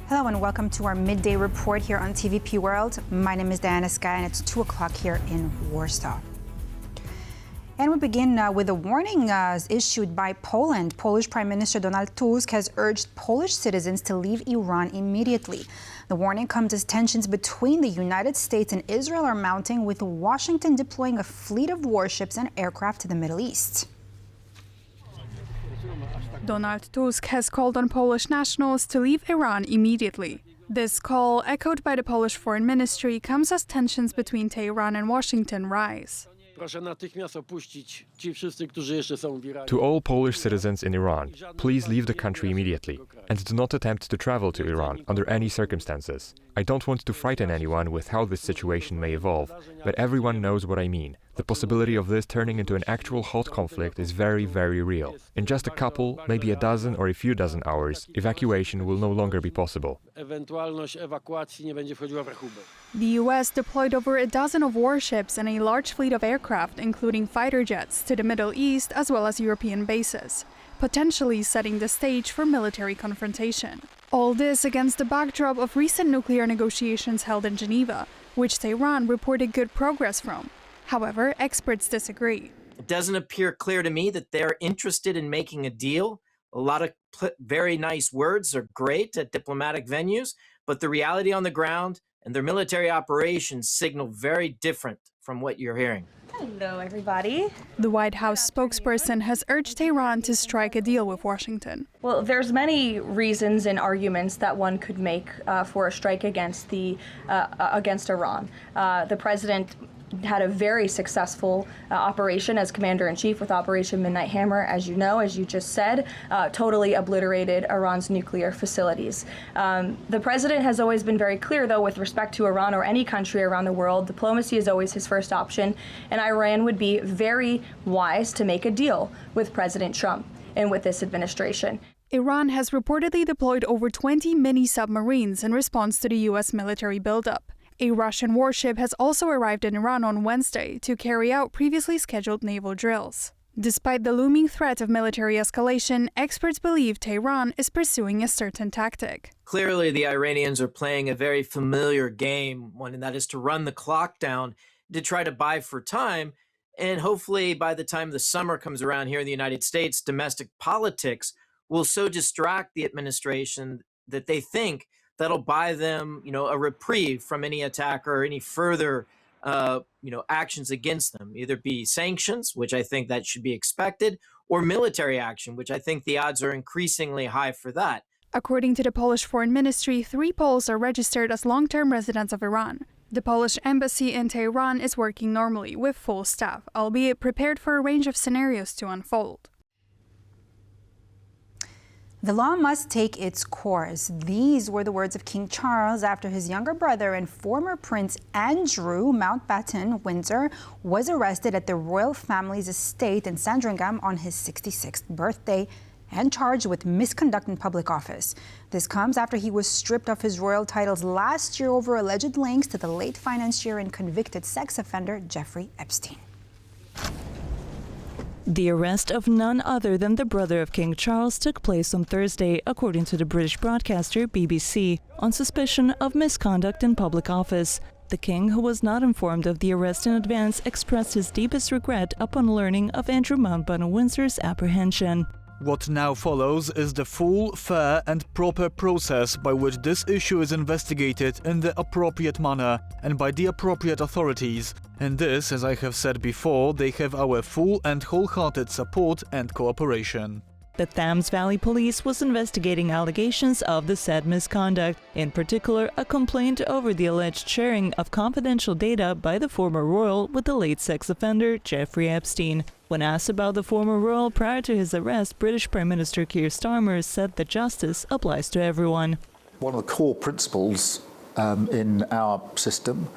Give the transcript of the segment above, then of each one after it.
Hello and welcome to our Midday Report here on TVP World. My name is Diana Sky and it's 2 o'clock here in Warsaw. And we begin with a warning issued by Poland. Polish Prime Minister Donald Tusk has urged Polish citizens to leave Iran immediately. The warning comes as tensions between the United States and Israel are mounting, with Washington deploying a fleet of warships and aircraft to the Middle East. Donald Tusk has called on Polish nationals to leave Iran immediately. This call, echoed by the Polish Foreign Ministry, comes as tensions between Tehran and Washington rise. To all Polish citizens in Iran, please leave the country immediately and do not attempt to travel to Iran under any circumstances. I don't want to frighten anyone with how this situation may evolve, but everyone knows what I mean. The possibility of this turning into an actual hot conflict is very, very real. In just a couple, maybe a dozen or a few dozen hours, evacuation will no longer be possible. The U.S. deployed over a dozen of warships and a large fleet of aircraft, including fighter jets, to the Middle East as well as European bases, potentially setting the stage for military confrontation. All this against the backdrop of recent nuclear negotiations held in Geneva, which Tehran reported good progress from. However, experts disagree. It doesn't appear clear to me that they're interested in making a deal. A lot of very nice words are great at diplomatic venues, but the reality on the ground and their military operations signal very different from what you're hearing. Hello, everybody. The White House spokesperson has urged Tehran to strike a deal with Washington. Well, there's many reasons and arguments that one could make for a strike against Iran. The president had a very successful operation as commander-in-chief with Operation Midnight Hammer, as you know, as you just said, totally obliterated Iran's nuclear facilities. The president has always been very clear, though, with respect to Iran or any country around the world, diplomacy is always his first option, and Iran would be very wise to make a deal with President Trump and with this administration. Iran has reportedly deployed over 20 mini-submarines in response to the U.S. military buildup. A Russian warship has also arrived in Iran on Wednesday to carry out previously scheduled naval drills. Despite the looming threat of military escalation, experts believe Tehran is pursuing a certain tactic. Clearly, the Iranians are playing a very familiar game, one that is to run the clock down, to try to buy for time, and hopefully by the time the summer comes around here in the United States, domestic politics will so distract the administration that they think that'll buy them, a reprieve from any attack or any further, actions against them, either be sanctions, which I think that should be expected, or military action, which I think the odds are increasingly high for that. According to the Polish Foreign Ministry, 3 Poles are registered as long-term residents of Iran. The Polish embassy in Tehran is working normally with full staff, albeit prepared for a range of scenarios to unfold. The law must take its course. These were the words of King Charles after his younger brother and former Prince Andrew Mountbatten-Windsor was arrested at the royal family's estate in Sandringham on his 66th birthday and charged with misconduct in public office. This comes after he was stripped of his royal titles last year over alleged links to the late financier and convicted sex offender Jeffrey Epstein. The arrest of none other than the brother of King Charles took place on Thursday, according to the British broadcaster BBC, on suspicion of misconduct in public office. The king, who was not informed of the arrest in advance, expressed his deepest regret upon learning of Andrew Mountbatten-Windsor's apprehension. What now follows is the full, fair and proper process by which this issue is investigated in the appropriate manner and by the appropriate authorities. And this, as I have said before, they have our full and wholehearted support and cooperation. The Thames Valley Police was investigating allegations of the said misconduct, in particular a complaint over the alleged sharing of confidential data by the former royal with the late sex offender Jeffrey Epstein. When asked about the former royal prior to his arrest, British Prime Minister Keir Starmer said that justice applies to everyone. One of the core principles in our system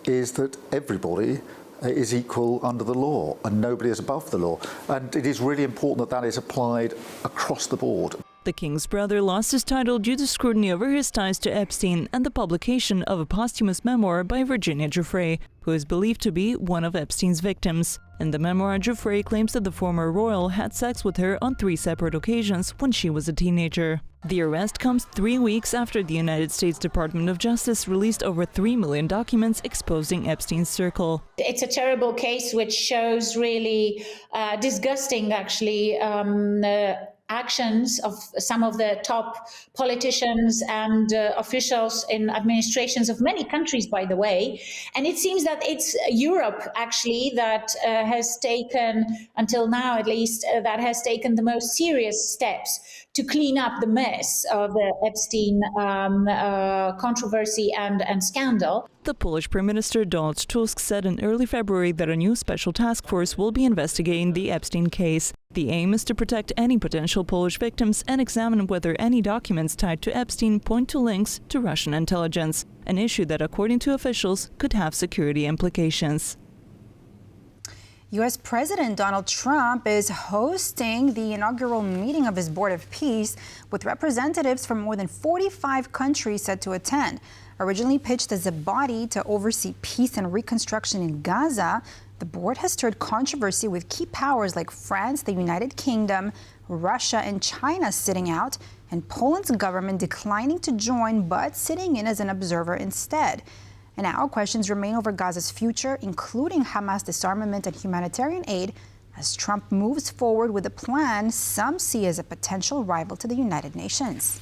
is that everybody is equal under the law and nobody is above the law. And it is really important that that is applied across the board. The king's brother lost his title due to scrutiny over his ties to Epstein and the publication of a posthumous memoir by Virginia Giuffre, who is believed to be one of Epstein's victims. In the memoir, Giuffre claims that the former royal had sex with her on 3 separate occasions when she was a teenager. The arrest comes 3 weeks after the United States Department of Justice released over 3 million documents exposing Epstein's circle. It's a terrible case which shows really disgusting, actually, actions of some of the top politicians and officials in administrations of many countries, by the way. And it seems that it's Europe, actually, that has taken, until now at least, that has taken the most serious steps to clean up the mess of the Epstein controversy and scandal. The Polish Prime Minister Donald Tusk said in early February that a new special task force will be investigating the Epstein case. The aim is to protect any potential Polish victims and examine whether any documents tied to Epstein point to links to Russian intelligence, an issue that, according to officials, could have security implications. U.S. President Donald Trump is hosting the inaugural meeting of his Board of Peace with representatives from more than 45 countries set to attend. Originally pitched as a body to oversee peace and reconstruction in Gaza, the board has stirred controversy with key powers like France, the United Kingdom, Russia, and China sitting out, and Poland's government declining to join but sitting in as an observer instead. And now questions remain over Gaza's future, including Hamas disarmament and humanitarian aid, as Trump moves forward with a plan some see as a potential rival to the United Nations.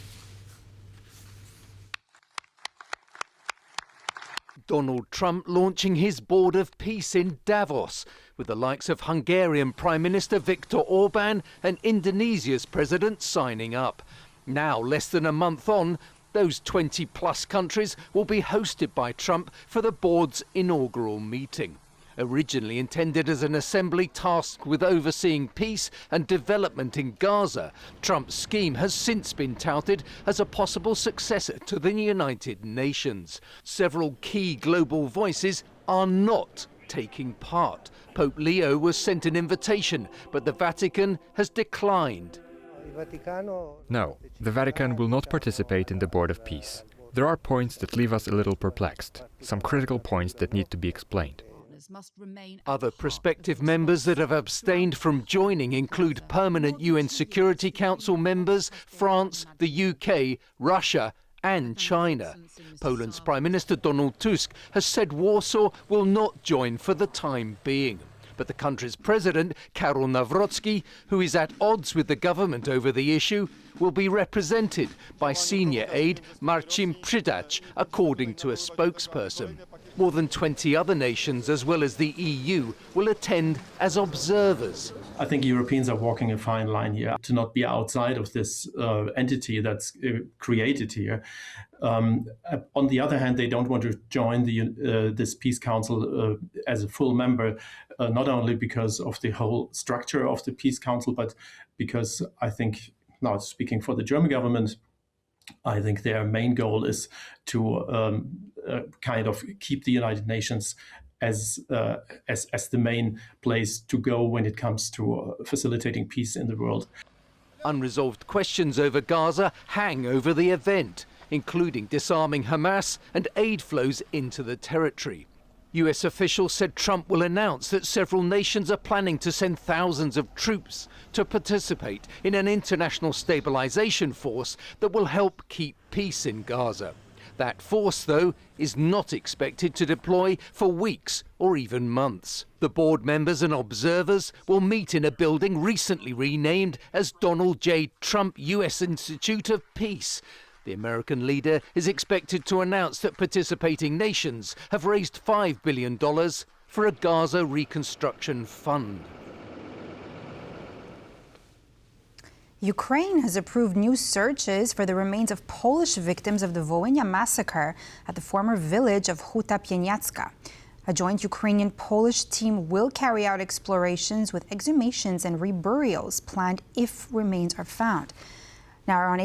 Donald Trump launching his Board of Peace in Davos, with the likes of Hungarian Prime Minister Viktor Orban and Indonesia's president signing up. Now, less than a month on, those 20-plus countries will be hosted by Trump for the board's inaugural meeting. Originally intended as an assembly tasked with overseeing peace and development in Gaza, Trump's scheme has since been touted as a possible successor to the United Nations. Several key global voices are not taking part. Pope Leo was sent an invitation, but the Vatican has declined. No, the Vatican will not participate in the Board of Peace. There are points that leave us a little perplexed, some critical points that need to be explained. Other prospective members that have abstained from joining include permanent UN Security Council members, France, the UK, Russia and China. Poland's Prime Minister Donald Tusk has said Warsaw will not join for the time being. But the country's president, Karol Nawrocki, who is at odds with the government over the issue, will be represented by senior aide Marcin Przydacz, according to a spokesperson. More than 20 other nations, as well as the EU, will attend as observers. I think Europeans are walking a fine line here to not be outside of this entity that's created here. On the other hand, they don't want to join this Peace Council as a full member, not only because of the whole structure of the Peace Council, but because I think, now speaking for the German government, I think their main goal is to kind of keep the United Nations as the main place to go when it comes to facilitating peace in the world. Unresolved questions over Gaza hang over the event, including disarming Hamas and aid flows into the territory. US officials said Trump will announce that several nations are planning to send thousands of troops to participate in an international stabilization force that will help keep peace in Gaza. That force, though, is not expected to deploy for weeks or even months. The board members and observers will meet in a building recently renamed as Donald J. Trump U.S. Institute of Peace. The American leader is expected to announce that participating nations have raised $5 billion for a Gaza reconstruction fund. Ukraine has approved new searches for the remains of Polish victims of the Volhynia massacre at the former village of Huta Pieniacka. A joint Ukrainian-Polish team will carry out explorations with exhumations and reburials planned if remains are found. Now, around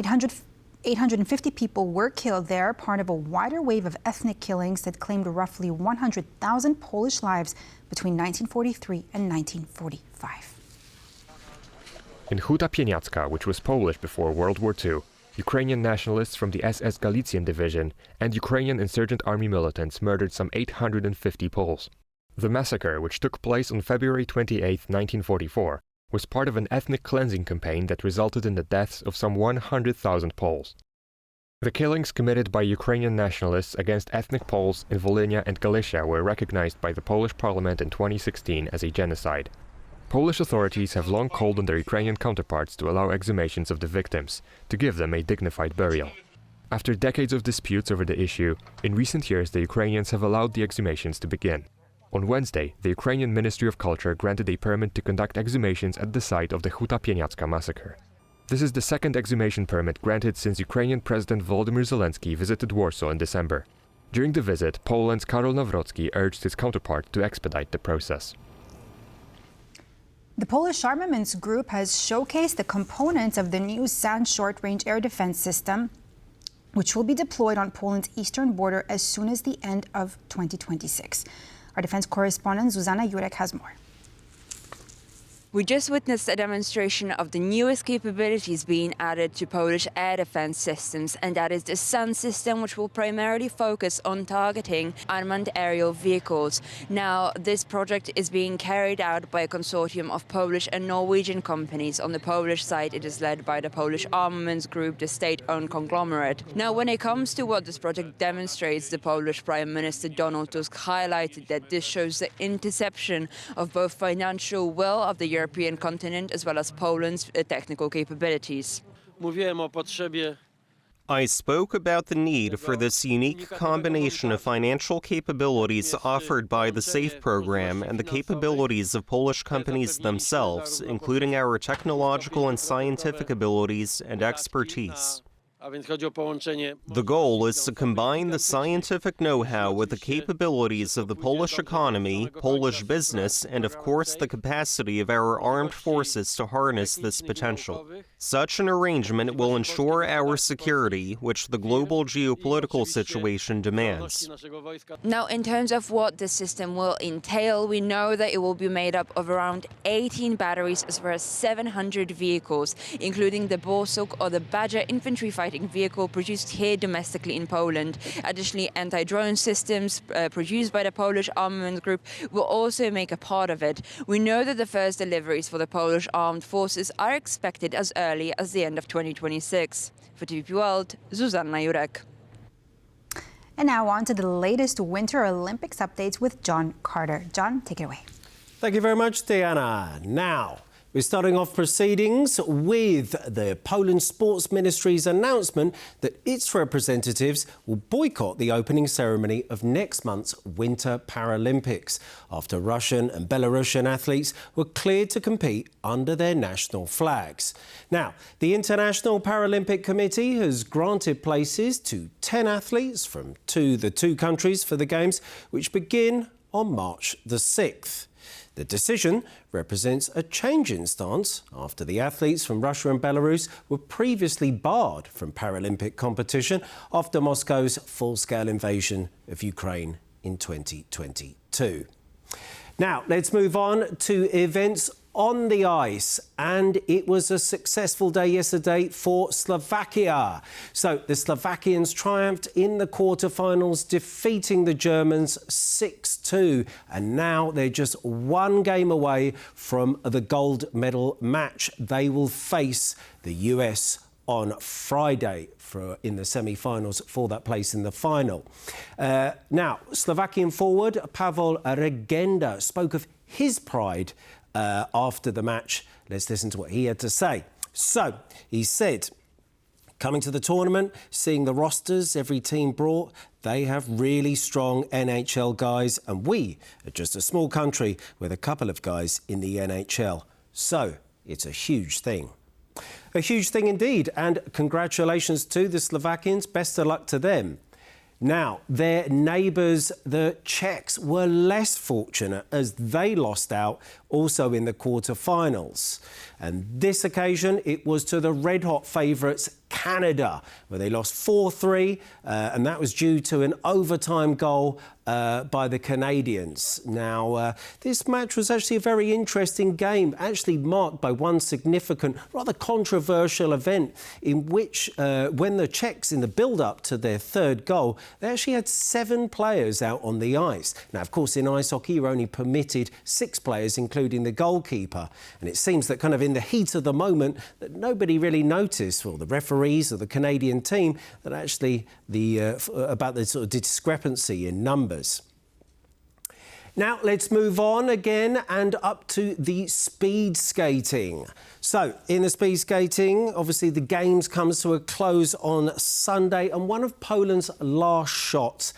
850 people were killed there, part of a wider wave of ethnic killings that claimed roughly 100,000 Polish lives between 1943 and 1945. In Huta Pieniacka, which was Polish before World War II, Ukrainian nationalists from the SS Galician Division and Ukrainian insurgent army militants murdered some 850 Poles. The massacre, which took place on February 28, 1944, was part of an ethnic cleansing campaign that resulted in the deaths of some 100,000 Poles. The killings committed by Ukrainian nationalists against ethnic Poles in Volhynia and Galicia were recognized by the Polish parliament in 2016 as a genocide. Polish authorities have long called on their Ukrainian counterparts to allow exhumations of the victims, to give them a dignified burial. After decades of disputes over the issue, in recent years the Ukrainians have allowed the exhumations to begin. On Wednesday, the Ukrainian Ministry of Culture granted a permit to conduct exhumations at the site of the Huta Pieniacka massacre. This is the second exhumation permit granted since Ukrainian President Volodymyr Zelensky visited Warsaw in December. During the visit, Poland's Karol Nawrocki urged his counterpart to expedite the process. The Polish armaments group has showcased the components of the new SAND short-range air defense system, which will be deployed on Poland's eastern border as soon as the end of 2026. Our defense correspondent Zuzanna Jurek has more. We just witnessed a demonstration of the newest capabilities being added to Polish air defense systems, and that is the SAN system, which will primarily focus on targeting unmanned aerial vehicles. Now, this project is being carried out by a consortium of Polish and Norwegian companies. On the Polish side, it is led by the Polish Armaments Group, the state-owned conglomerate. Now, when it comes to what this project demonstrates, the Polish Prime Minister Donald Tusk highlighted that this shows the interception of both financial will of the European continent as well as Poland's technical capabilities. I spoke about the need for this unique combination of financial capabilities offered by the SAFE program and the capabilities of Polish companies themselves, including our technological and scientific abilities and expertise. The goal is to combine the scientific know-how with the capabilities of the Polish economy, Polish business, and of course the capacity of our armed forces to harness this potential. Such an arrangement will ensure our security, which the global geopolitical situation demands. Now, in terms of what this system will entail, we know that it will be made up of around 18 batteries as well as 700 vehicles, including the Borsuk or the Badger infantry fighting vehicle produced here domestically in Poland. Additionally, anti-drone systems produced by the Polish Armaments Group will also make a part of it. We know that the first deliveries for the Polish armed forces are expected as early as the end of 2026. For TVP World, Zuzanna Jurek. And now on to the latest Winter Olympics updates with John Carter. John, take it away. Thank you very much, Diana. Now, we're starting off proceedings with the Poland Sports Ministry's announcement that its representatives will boycott the opening ceremony of next month's Winter Paralympics after Russian and Belarusian athletes were cleared to compete under their national flags. Now, the International Paralympic Committee has granted places to 10 athletes from the two countries for the Games, which begin on March the 6th. The decision represents a change in stance after the athletes from Russia and Belarus were previously barred from Paralympic competition after Moscow's full-scale invasion of Ukraine in 2022. Now, let's move on to events on the ice, and it was a successful day yesterday for Slovakia. So the Slovakians triumphed in the quarterfinals, defeating the Germans 6-2, and now they're just one game away from the gold medal match. They will face the US on Friday in the semi-finals for that place in the final. Now, Slovakian forward Pavel Regenda spoke of his pride after the match. Let's listen to what he had to say. So, he said, coming to the tournament, seeing the rosters every team brought, they have really strong NHL guys, and we are just a small country with a couple of guys in the NHL. So, it's a huge thing. A huge thing indeed, and congratulations to the Slovakians. Best of luck to them. Now, their neighbours, the Czechs, were less fortunate as they lost out also in the quarterfinals. And this occasion, it was to the red-hot favourites Canada, where they lost 4-3, and that was due to an overtime goal by the Canadians. Now, this match was actually a very interesting game, actually marked by one significant, rather controversial event in which, when the Czechs, in the build-up to their third goal, they actually had 7 players out on the ice. Now, of course, in ice hockey, you're only permitted 6 players, including the goalkeeper. And it seems that kind of in the heat of the moment, that nobody really noticed, well, the referees or the Canadian team, that actually about the sort of discrepancy in numbers. Now, let's move on again and up to the speed skating. So, in the speed skating, obviously the Games comes to a close on Sunday, and one of Poland's last shots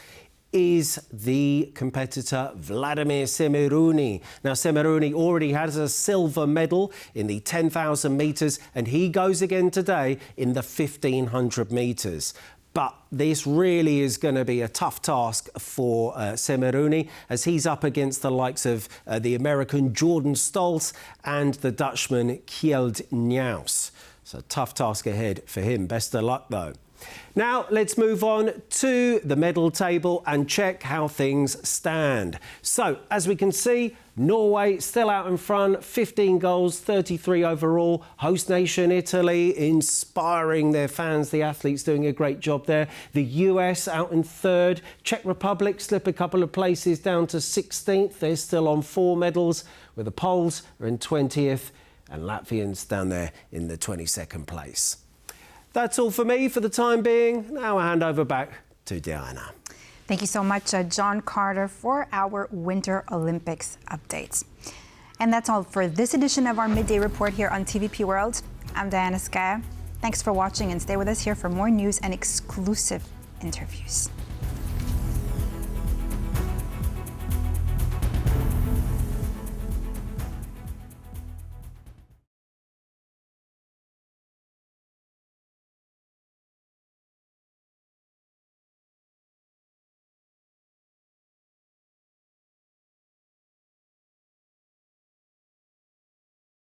is the competitor Wladimir Semeruni. Now, Semeruni already has a silver medal in the 10,000 metres, and he goes again today in the 1,500 metres. But this really is going to be a tough task for Semeruni, as he's up against the likes of the American Jordan Stoltz and the Dutchman Kjeld Nuis. So a tough task ahead for him. Best of luck, though. Now, let's move on to the medal table and check how things stand. So, as we can see, Norway still out in front, 15 goals, 33 overall. Host nation Italy inspiring their fans, the athletes doing a great job there. The US out in third. Czech Republic slip a couple of places down to 16th. They're still on 4 medals, where the Poles are in 20th and Latvians down there in the 22nd place. That's all for me for the time being. Now I hand over back to Diana. Thank you so much, John Carter, for our Winter Olympics updates. And that's all for this edition of our Midday Report here on TVP World. I'm Diana Skaya. Thanks for watching, and stay with us here for more news and exclusive interviews.